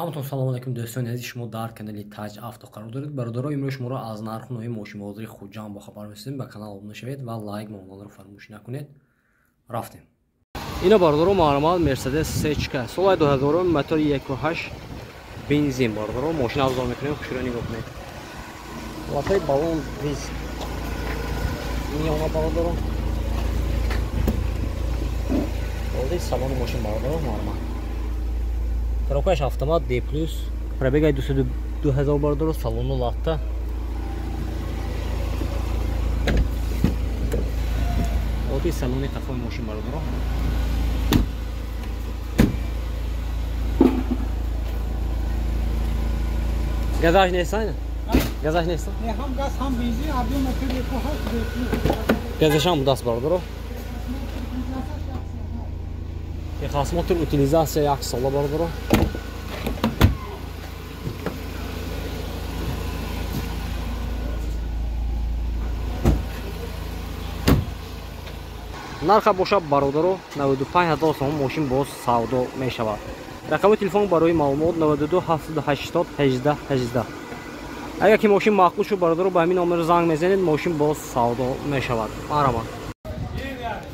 ҳаматон салом алайкум дӯстони азизи шумо дар канали Taj Auto қарор доред. Бародаро имрӯз шуморо аз нарху навои мошинбозии Хуҷанд бохабар меҳистем. Ба канал обуна шавед ва лайк мононро фаромӯш накунед. Рафтем. Ина бародаро маълумот Mercedes C-чка соли 2000 мотори 1.8 бензин бародаро мошина авзор мекунем. хушро нигоҳ кунед. Лафаи балон диск миёна бародаро. Оди салони мошин бародаро маълумот коробкаш автомат D+, пробегай 2000 бародаро, салону латта. Оди салони қафои мошин бародаро. Газаж нест айна? Газаж нест? Не, хам газ, хам бензин, объем мотори 1.8 Газаж хам даст бародаро. Хас мотор утилизация 1 сола бародаро. нарха бошад бародаро 95000 сом мошин боз савдо мешавад. рақами телефон барои маълумот 92 780 18 18. агар ки мошин маъқул шуд бародаро ба ҳамин номер занг мезанед, мошин боз савдо мешавад. маҳрамат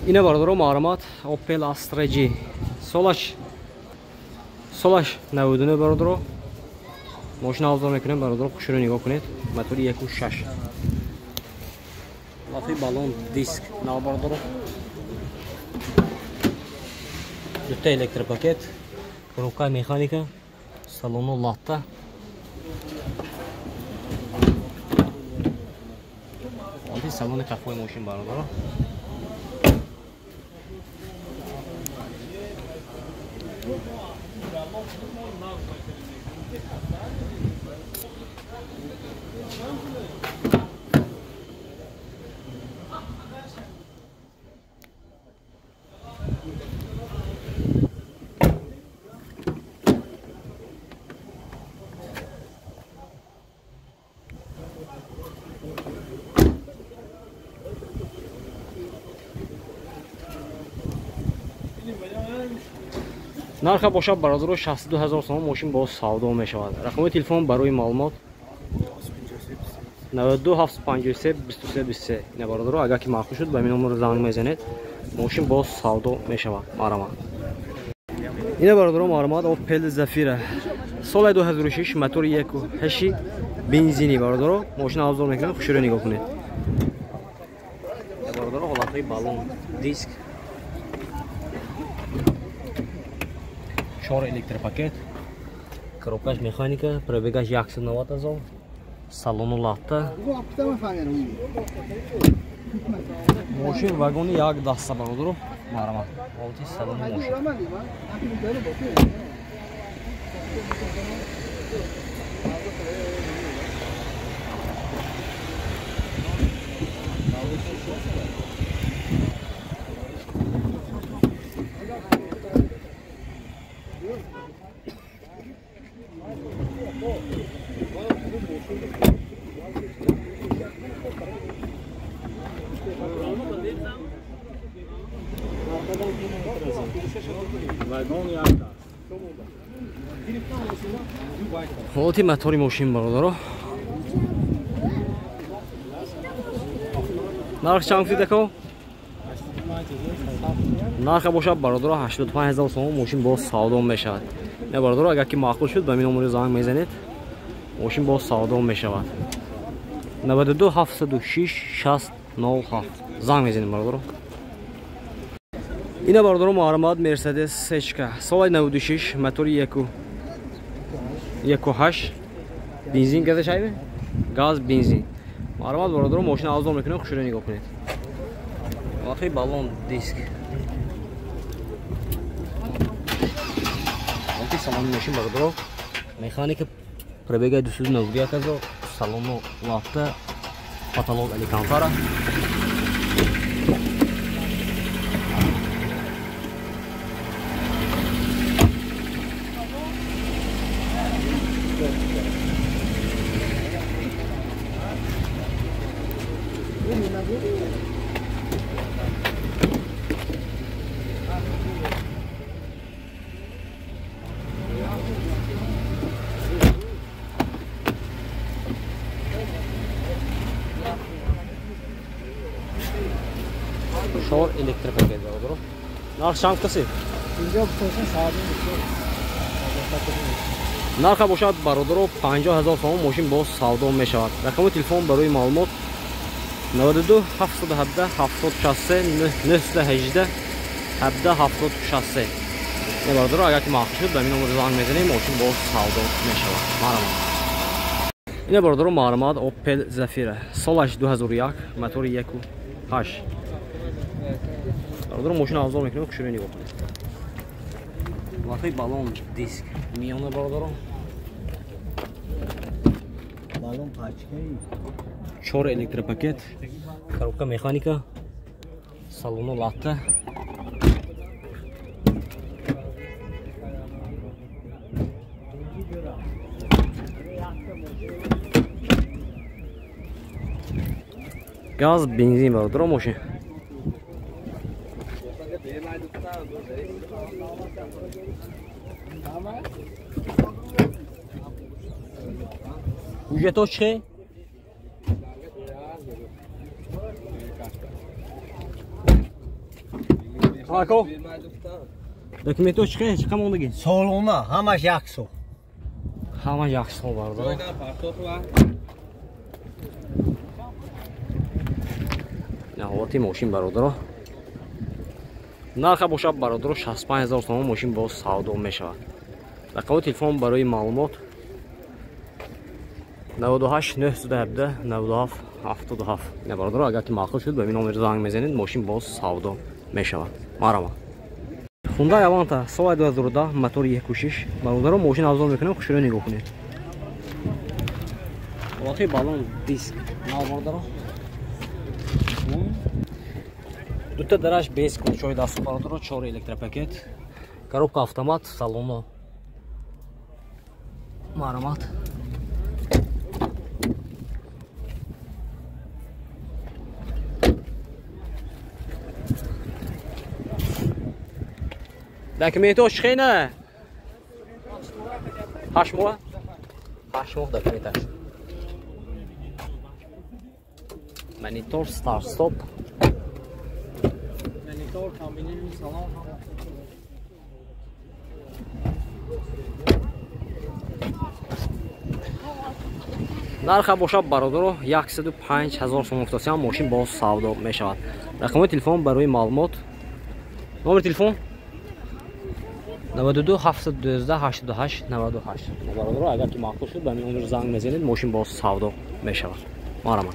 ина бародаро маълумот Opel Astra G солаш 99 бародаро мошина авзор мекунем бародаро. хушро нигоҳ кунед. мотори 1.6 лафи балон диск нав бародаро. Дута электропакет, коробка механика, салону латта. Оди салони қафои мошин бародаро. нарха бошад бародаро 62000 сом мошин боз савдо мешавад. рақами телефон барои маълумот 92 753 23 23. ина бародаро агар ки маъқул шуд ба ҳамин номер занг мезанед, мошин боз савдо мешавад. маълумот ина бародаро маълумот Opel Zafira соли 2006 мотори 1.8 бензини бародаро мошина авзор мекунем. хушро нигоҳ кунед. ина бародаро ҳолатҳои балон диск 4 электропакет, коробкаш механика, пробегаш 190,000, салону латта. мошин вагони як даста бародаро. маълумот олти салони мошин ҳолати мотори мошин бародаро. нарх чанд фидако? нарха бошад бародаро 85000 сом мошин боз савдо мешавад. не бародаро агар ки маъқул шуд ба ҳамин номери занг мезанед, мошин боз савдо мешавад. 92 706 607 занг мезанед бародаро. ина бародаро маълумот Mercedes C-чка соли 96 мотори 1.8 бензин газаш айбе газ бензин. маълумот бародаро мошина авзор мекунем. хушро нигоҳ кунед. лафи балон диск олти салони мошин бародаро механика, пробега 291,000, салону латта, потолок аликантара. 4 електропакет برادر. نرخ چند کسی؟ اینجا پروسه ساده میشه. نرخ باشد برادر 50000 تومان ماشین باز سودا میشود. رقم تلفن برای معلومات 92 717 763 918 17 763. نه برادر اگر که معقول شد به این نمره زنگ میزنیم ماشین باز سودا میشود. معلومات. اینه برادر معلومات اوپل زفیره. سالش 2001 موتور 1.8. برادر ماشین افضل میکنه که شروع نگاه کنید. لاتای بالون دیسک میانه برادر. بالون پاچکی 4 електропакет, коробка механика, салону латте. Gaz, benzin برادر ماشین. Ücreti چه؟ Ako? Dokumentu چه؟ چه موندگی؟ سالونا همش یکسو. همه یکسو برادر. نهواتی ماشین برادر. نرخ باشد برادر 65000 تومان ماشین باز سودا میشود. رقم تلفن برای معلومات 98 917 97 77. نه برادر اگر که معقول شد به این نمره زنگ میزنید ماشین باز سودا میشود. مرحبا. Hyundai Avanta سال 2010 موتور 1.6 برادر ماشین افضل میکنم خوش رو نگاه کنید. لاتای بالون دیسک نه برادر. دو تا درش بیس کنچوی دست برادر 4 електропакет. коробка автомат салону معلومات. دکمنتاش خیلی 8 ماه 8 ماه دکمنتاش مانیتور ستارت استاپ مانیتور کامبینیشن سالن نرخ باشد برادر 105000 تومان افتاده ماشین باز سودا میشود. رقم تلفن برای معلومات نمبر تلفن 92 712 88 98. برادر اگر که معقول شد به این نمره زنگ میزنید ماشین باز سودا میشود. مرحبا.